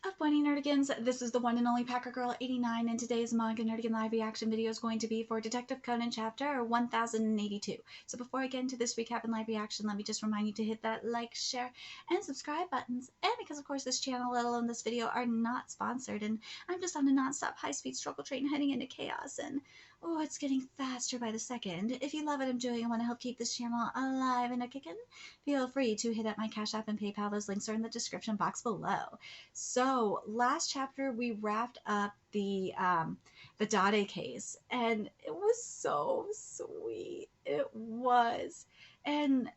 Up Bunny Nerdigans, this is the one and only Packer Girl 89, and today's Manga Nerdigan live reaction video is going to be for Detective Conan chapter 1082. So before I get into this recap and live reaction, let me just remind you to hit that like, share, and subscribe buttons. And because of course this channel, let alone this video, are not sponsored, and I'm just on a non-stop high-speed struggle train heading into chaos, and oh, it's getting faster by the second. If you love what I'm doing and want to help keep this channel alive and a-kickin', feel free to hit up my Cash App and PayPal. Those links are in the description box below. So last chapter we wrapped up the Dade case, and it was so sweet. It was, and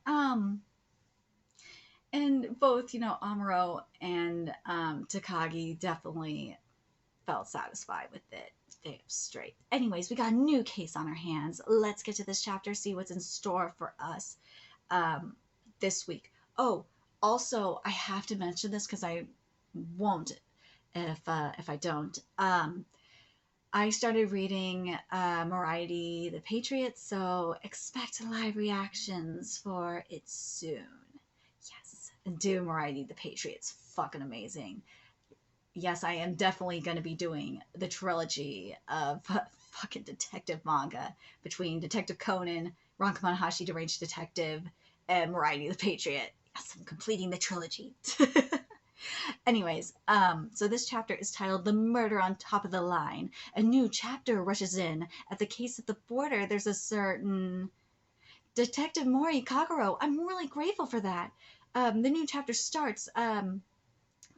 both Amuro and Takagi definitely felt satisfied with it. Damn straight. Anyways, we got a new case on our hands. Let's get to this chapter, see what's in store for us this week. Oh, also, I have to mention this because I won't if I don't. I started reading Moriarty the Patriot, so expect live reactions for it soon. Yes, and do Moriarty the Patriot's fucking amazing. Yes, I am definitely going to be doing the trilogy of fucking detective manga between Detective Conan, Rankaman Hashi Deranged Detective, and Moriarty the Patriot. Yes, I'm completing the trilogy. Anyways, so this chapter is titled The Murder on Top of the Line. A new chapter rushes in. At the case at the border, there's a certain Detective Mori Kaguro. I'm really grateful for that. The new chapter starts.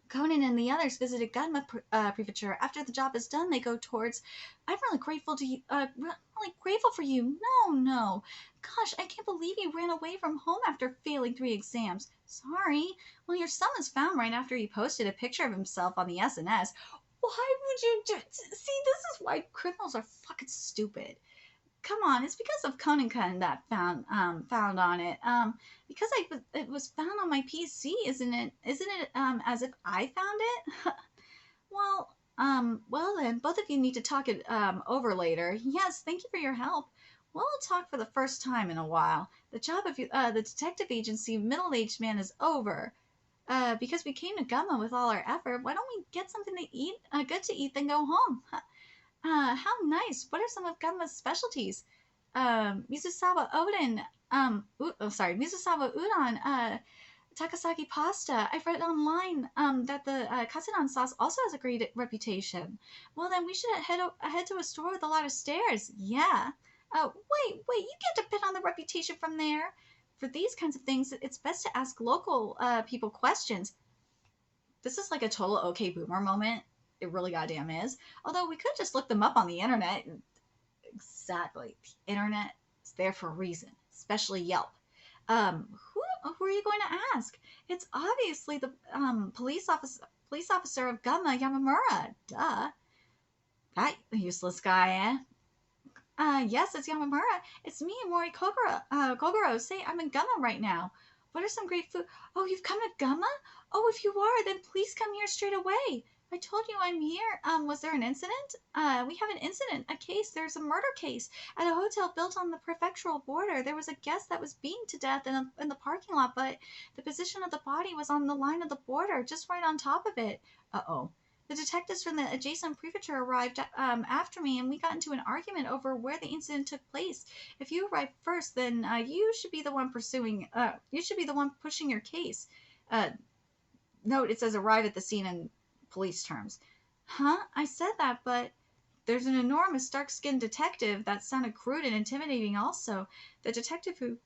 Conan and the others visited Gunma Prefecture. After the job is done, they go towards. I'm really grateful to you. Really grateful for you. No. Gosh, I can't believe you ran away from home after failing 3 exams. Sorry. Well, your son was found right after he posted a picture of himself on the SNS. Why would you do? See, this is why criminals are fucking stupid. Come on, it's because of Conan that found on it. Because it was found on my PC, isn't it? Isn't it as if I found it? Well then, both of you need to talk it over later. Yes, thank you for your help. We'll talk for the first time in a while. The job of the detective agency middle-aged man is over. Because we came to Gumma with all our effort, why don't we get something to eat, good to eat, then go home? How nice. What are some of Gunma's specialties? Mizusawa Oden, Mizusawa Udon, Takasaki pasta. I've read online that the Katsudan sauce also has a great reputation. Well, then we should head to a store with a lot of stairs. Yeah. Wait, you get to pin on the reputation from there. For these kinds of things, it's best to ask local people questions. This is like a total okay boomer moment. It really goddamn is. Although we could just look them up on the internet. Exactly. The internet is there for a reason, especially Yelp. Who are you going to ask? It's obviously the police officer of Gumma, Yamamura. Duh. That useless guy, eh? Yes, it's Yamamura. It's me, Mori Kogoro. Say, I'm in Gumma right now. What are some great food? Oh, you've come to Gumma? Oh, if you are, then please come here straight away. I told you I'm here. Was there an incident? We have an incident, a case. There's a murder case at a hotel built on the prefectural border. There was a guest that was beaten to death in the parking lot, but the position of the body was on the line of the border, just right on top of it. Uh-oh. The detectives from the adjacent prefecture arrived after me, and we got into an argument over where the incident took place. If you arrived first, then you should be the one pursuing. You should be the one pushing your case. Note it says arrive at the scene in police terms. Huh? I said that, but there's an enormous dark-skinned detective that sounded crude and intimidating. Also, the detective who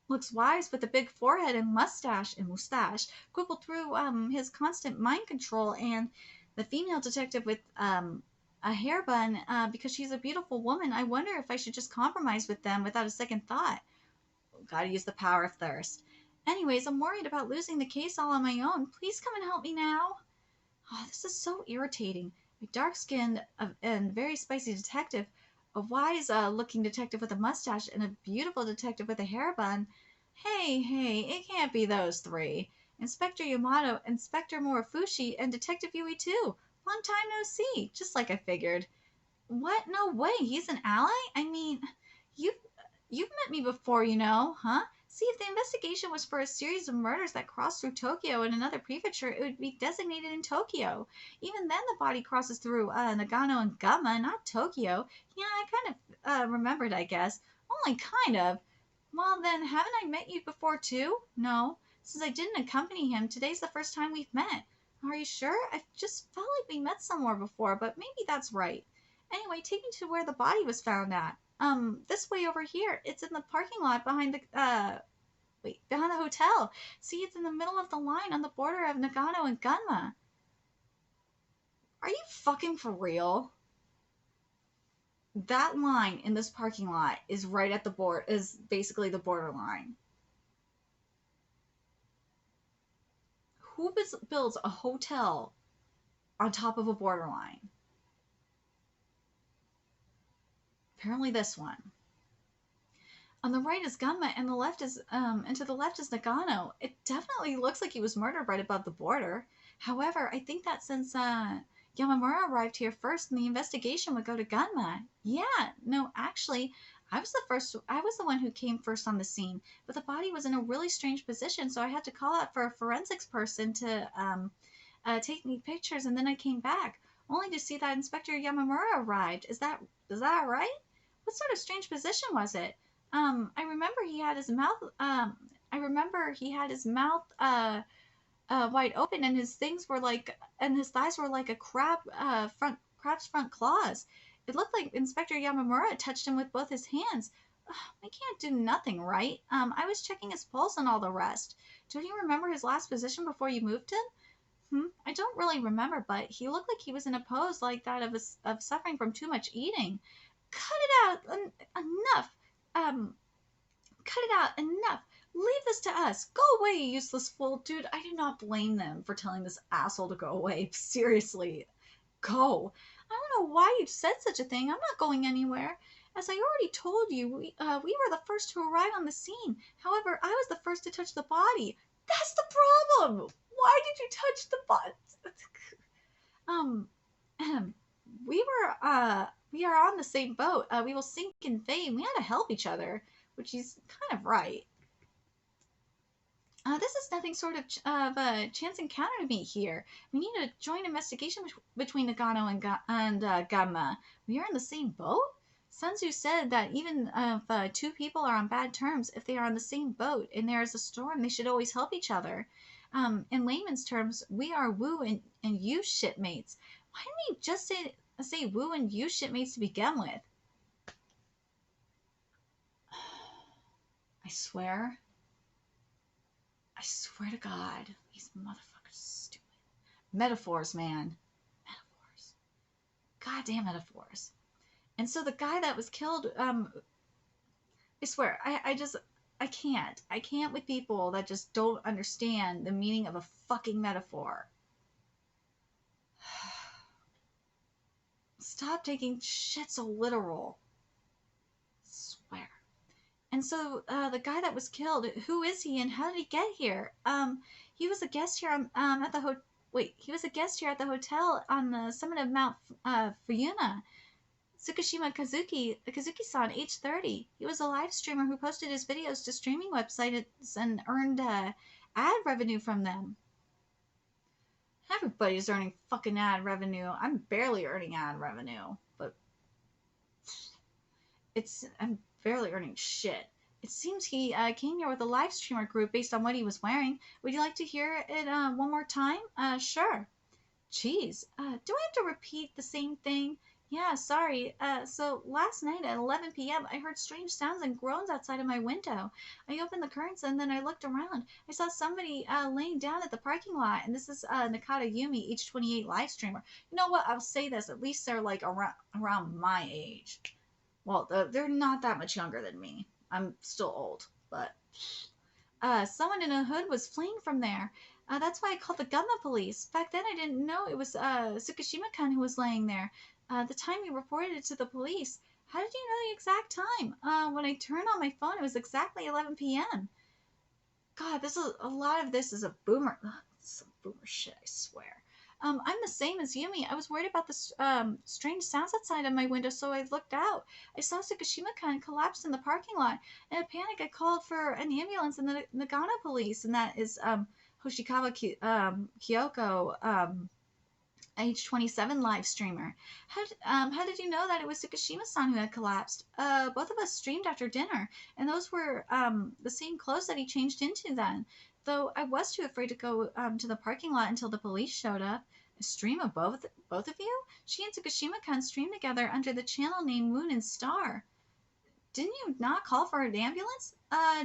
looks wise with a big forehead and mustache quibbled through his constant mind control, and the female detective with a hair bun because she's a beautiful woman. I wonder if I should just compromise with them without a second thought. Gotta use the power of thirst. Anyways, I'm worried about losing the case all on my own. Please come and help me now. Oh, this is so irritating. A dark-skinned and very spicy detective, a wise-looking detective with a mustache, and a beautiful detective with a hair bun. Hey, it can't be those three. Inspector Yamato, Inspector Morifushi, and Detective Yui too. Long time no see, just like I figured. What? No way, he's an ally? I mean, you've met me before, huh? See, if the investigation was for a series of murders that crossed through Tokyo and another prefecture, it would be designated in Tokyo. Even then, the body crosses through Nagano and Gunma, not Tokyo. Yeah, I kind of remembered, I guess. Only kind of. Well, then, haven't I met you before, too? No. Since I didn't accompany him, today's the first time we've met. Are you sure? I just felt like we met somewhere before, but maybe that's right. Anyway, take me to where the body was found at. This way over here. It's in the parking lot behind the hotel. See, it's in the middle of the line on the border of Nagano and Gunma. Are you fucking for real? That line in this parking lot is right at the board, is basically the borderline. Who builds a hotel on top of a borderline? Apparently this one. On the right is Gunma, and to the left is Nagano. It definitely looks like he was murdered right above the border. However, I think that since Yamamura arrived here first, and the investigation would go to Gunma. Yeah, no, actually, I was the one who came first on the scene, but the body was in a really strange position, so I had to call out for a forensics person to take me pictures, and then I came back, only to see that Inspector Yamamura arrived. Is that right? What sort of strange position was it? I remember he had his mouth. I remember he had his mouth wide open, and his thighs were like a crab's front claws. It looked like Inspector Yamamura touched him with both his hands. I can't do nothing, right? I was checking his pulse and all the rest. Don't you remember his last position before you moved him? I don't really remember, but he looked like he was in a pose like that of suffering from too much eating. Cut it out! Enough! Cut it out! Enough! Leave this to us! Go away, you useless fool! Dude, I do not blame them for telling this asshole to go away. Seriously. Go. I don't know why you said such a thing. I'm not going anywhere. As I already told you, we were the first to arrive on the scene. However, I was the first to touch the body. That's the problem! Why did you touch the body? We are on the same boat. We will sink in vain. We had to help each other, which is kind of right. This is nothing sort of a chance encounter to meet here. We need a joint investigation between Nagano and Gamma. We are in the same boat? Sun Tzu said that even if two people are on bad terms, if they are on the same boat and there is a storm, they should always help each other. In layman's terms, we are Wu and you shipmates. Why didn't he just say Wu and you shipmates to begin with? I swear to God, these motherfuckers are stupid. Metaphors, man. Metaphors. Goddamn metaphors. And so the guy that was killed, I swear, I can't. I can't with people that just don't understand the meaning of a fucking metaphor. Stop taking shit so literal. I swear. And so the guy that was killed, who is he and how did he get here? He was a guest here at the he was a guest here at the hotel on the summit of Mount Fuyuna. Tsukishima Kazuki-san, age 30. He was a live streamer who posted his videos to streaming websites and earned ad revenue from them. Everybody's earning fucking ad revenue. I'm barely earning ad revenue, but I'm barely earning shit. It seems he came here with a live streamer group based on what he was wearing. Would you like to hear it one more time? Sure. Jeez, do I have to repeat the same thing? Yeah, sorry. So last night at 11 p.m., I heard strange sounds and groans outside of my window. I opened the curtains and then I looked around. I saw somebody laying down at the parking lot, and this is Nakata Yumi, age 28 live streamer. You know what? I'll say this. At least they're like around my age. Well, they're not that much younger than me. I'm still old, but someone in a hood was fleeing from there. That's why I called the Gunma police. Back then, I didn't know it was Tsukishima-kun who was laying there. The time you reported it to the police. How did you know the exact time? When I turned on my phone, it was exactly 11 p.m. God, a lot of this is a boomer. Some boomer shit, I swear. I'm the same as Yumi. I was worried about the strange sounds outside of my window, so I looked out. I saw Tsukishima-kun collapsed in the parking lot. In a panic, I called for an ambulance and the Nagano police, and that is Kyoko, age 27 live streamer. How did you know that it was Tsukishima-san who had collapsed? Both of us streamed after dinner, and those were the same clothes that he changed into then. Though I was too afraid to go to the parking lot until the police showed up. A stream of both of you? She and Tsukishima-kun streamed together under the channel name Moon and Star. Didn't you not call for an ambulance?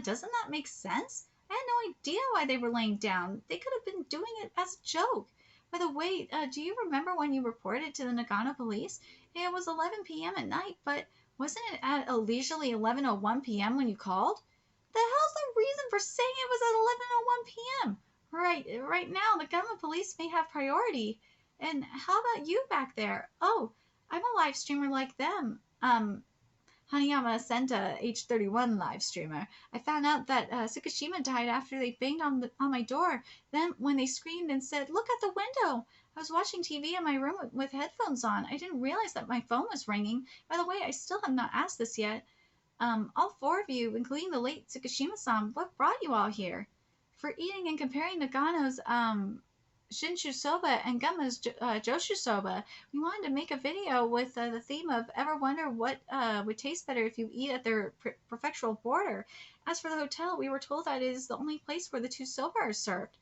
Doesn't that make sense? I had no idea why they were laying down. They could have been doing it as a joke. By the way, do you remember when you reported to the Nagano police? It was 11 p.m. at night, but wasn't it at a leisurely 11:01 p.m. when you called? The hell's the reason for saying it was at 11:01 p.m.? Right now, the Nagano police may have priority. And how about you back there? Oh, I'm a live streamer like them. Hanayama Senta, age 31 live streamer. I found out that Tsukishima died after they banged on my door. Then, when they screamed and said, "Look at the window!" I was watching TV in my room with headphones on. I didn't realize that my phone was ringing. By the way, I still have not asked this yet. All four of you, including the late Tsukishima-san, what brought you all here? For eating and comparing Nagano's Shinshu Soba and Gunma's Joshu Soba, we wanted to make a video with the theme of ever wonder what would taste better if you eat at their prefectural border. As for the hotel, we were told that it is the only place where the two soba are served.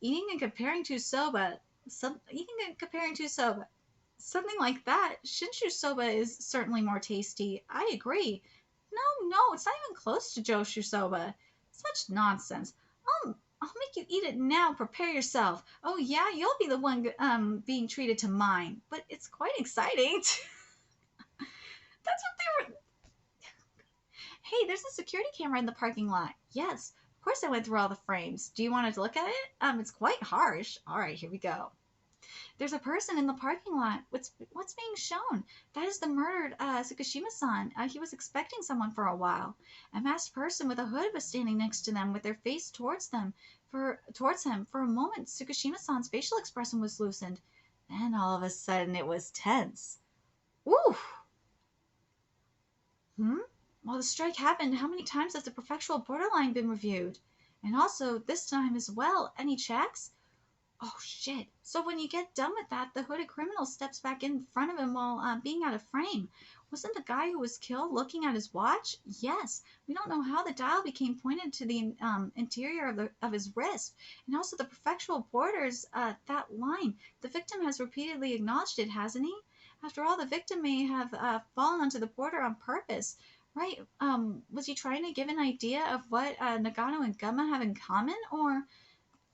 Eating and comparing two soba, something like that. Shinshu Soba is certainly more tasty. I agree. No, it's not even close to Joshu Soba. Such nonsense. I'll make you eat it now. Prepare yourself. Oh yeah, you'll be the one being treated to mine. But it's quite exciting. That's what they were. Hey, there's a security camera in the parking lot. Yes, of course I went through all the frames. Do you want to look at it? It's quite harsh. All right, here we go. There's a person in the parking lot. What's being shown? That is the murdered Tsukishima-san. He was expecting someone for a while. A masked person with a hood was standing next to them with their face towards him. For a moment, Tsukishima-san's facial expression was loosened. Then all of a sudden it was tense. Ooh! While the strike happened, how many times has the prefectural borderline been reviewed? And also, this time as well, any checks? Oh shit. So when you get done with that, the hooded criminal steps back in front of him while being out of frame. Wasn't the guy who was killed looking at his watch? Yes. We don't know how the dial became pointed to the interior of his wrist. And also the prefectural borders, that line. The victim has repeatedly acknowledged it, hasn't he? After all, the victim may have fallen onto the border on purpose. Right. Was he trying to give an idea of what Nagano and Gunma have in common? Or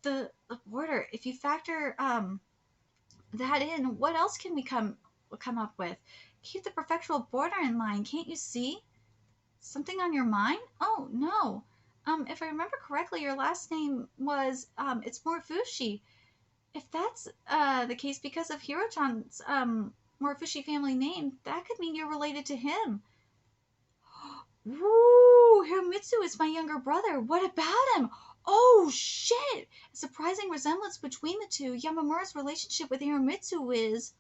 the border? If you factor that in, what else can we come up with? Keep the prefectural border in mind. Can't you see? Something on your mind? Oh, no. If I remember correctly, your last name was, it's Morifushi. If that's the case, because of Hiro-chan's Morifushi family name, that could mean you're related to him. Woo! Hiromitsu is my younger brother. What about him? Oh, shit! A surprising resemblance between the two. Yamamura's relationship with Hiromitsu is...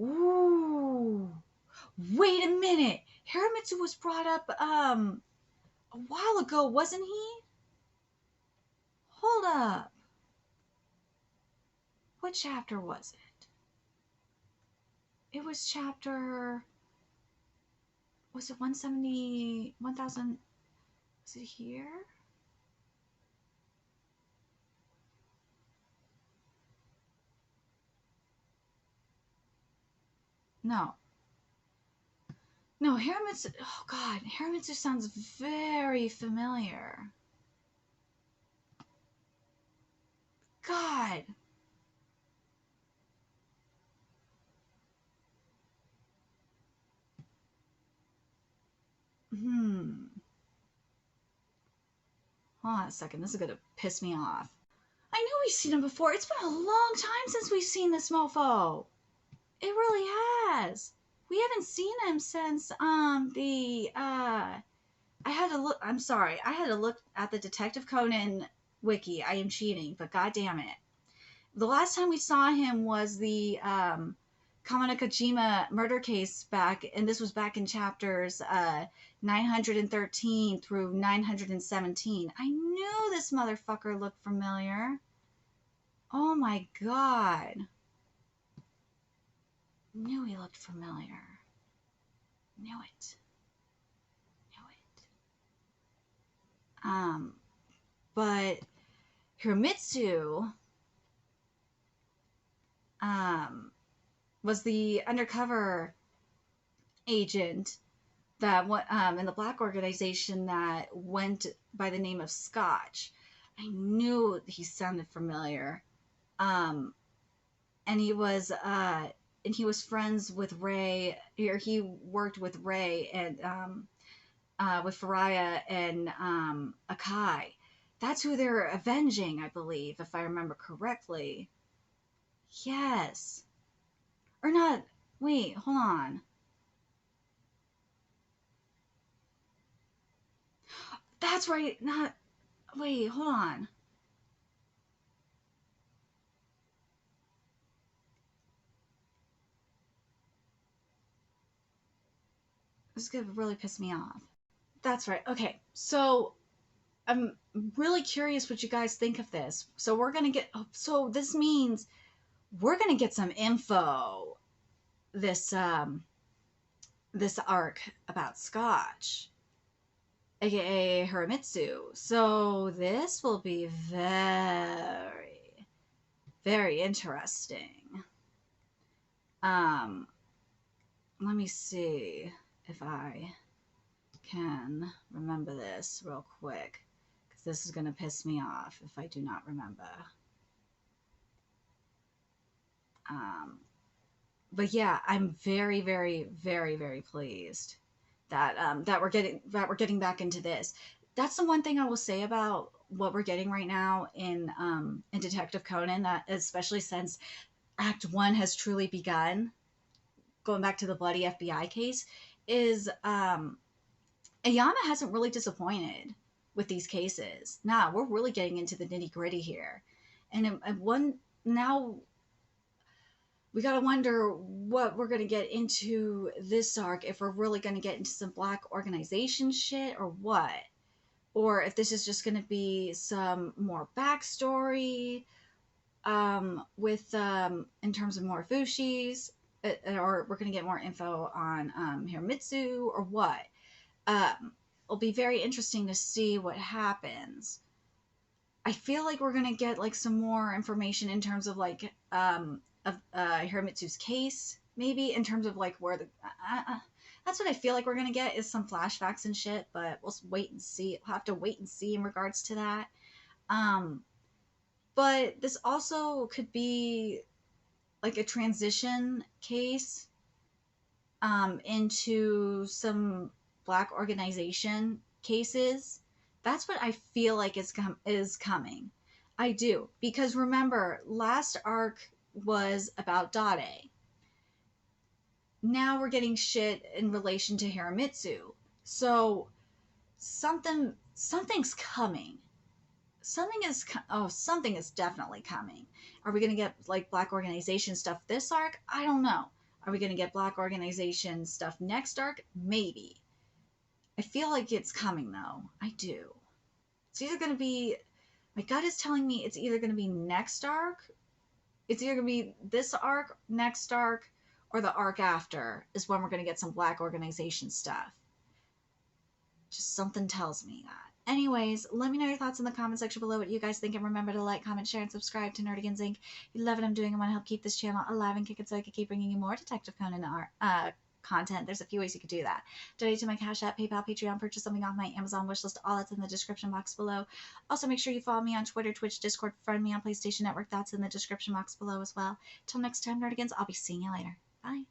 Ooh. Wait a minute. Hiromitsu was brought up, a while ago, wasn't he? Hold up. What chapter was it? It was chapter... Was it 170... 1000... Was it here? No, Hiramitsu. Oh God, Hiramitsu sounds very familiar. God. Hold on a second. This is gonna piss me off. I know we've seen him before. It's been a long time since we've seen this mofo. It really has. We haven't seen him since I had to look. I'm sorry. I had to look at the Detective Conan wiki. I am cheating, but god damn it. the last time we saw him was the Kamanakajima murder case back, and this was back in chapters 913 through 917. I knew this motherfucker looked familiar. Oh my god. Knew he looked familiar. Knew it. Knew it. But Hiromitsu was the undercover agent that in the black organization that went by the name of Scotch. I knew he sounded familiar. And he was friends with Ray, or he worked with Ray and with Faraya and Akai. That's who they're avenging, I believe, if I remember correctly. Yes. Or not. Wait, hold on. That's right. Not. Wait, hold on. This is going to really piss me off. That's right. Okay. So I'm really curious what you guys think of this. So we're going to get. So this means we're going to get some info this arc about Scotch, aka Hiramitsu. So this will be very, very interesting. Let me see if I can remember this real quick, because this is going to piss me off if I do not remember. But yeah, I'm very, very, very, very pleased that that we're getting back into this. That's the one thing I will say about what we're getting right now in Detective Conan, that especially since Act 1 has truly begun, going back to the bloody FBI case, is Ayama hasn't really disappointed with these cases. Nah, we're really getting into the nitty gritty here, and one now we gotta wonder what we're gonna get into this arc, if we're really gonna get into some black organization shit or what, or if this is just gonna be some more backstory with in terms of more Fushis, or we're gonna get more info on Hiramitsu or what. It'll be very interesting to see what happens. I feel like we're gonna get like some more information in terms of like of Hiramitsu's case, maybe in terms of like where the that's what I feel like we're gonna get, is some flashbacks and shit. But we'll wait and see. We'll have to wait and see in regards to that. But this also could be like a transition case into some black organization cases. That's what I feel like is coming. I do, because remember, last arc was about Dade. Now we're getting shit in relation to Hiramitsu. So something's coming. Something is definitely coming. Are we gonna get like black organization stuff this arc? I don't know. Are we gonna get black organization stuff next arc? Maybe. I feel like it's coming though. I do. It's either gonna be, my gut is telling me it's either gonna be next arc. It's either gonna be this arc, next arc, or the arc after is when we're gonna get some black organization stuff. Just something tells me that. Anyways, let me know your thoughts in the comment section below, what you guys think, and remember to like, comment, share, and subscribe to Nerdigans Inc. If you love what I'm doing and want to help keep this channel alive and kicking so I can keep bringing you more Detective Conan content, there's a few ways you could do that. Donate to my Cash App, PayPal, Patreon, purchase something off my Amazon wishlist, all that's in the description box below. Also, make sure you follow me on Twitter, Twitch, Discord, friend me on PlayStation Network, that's in the description box below as well. Till next time, Nerdigans, I'll be seeing you later. Bye.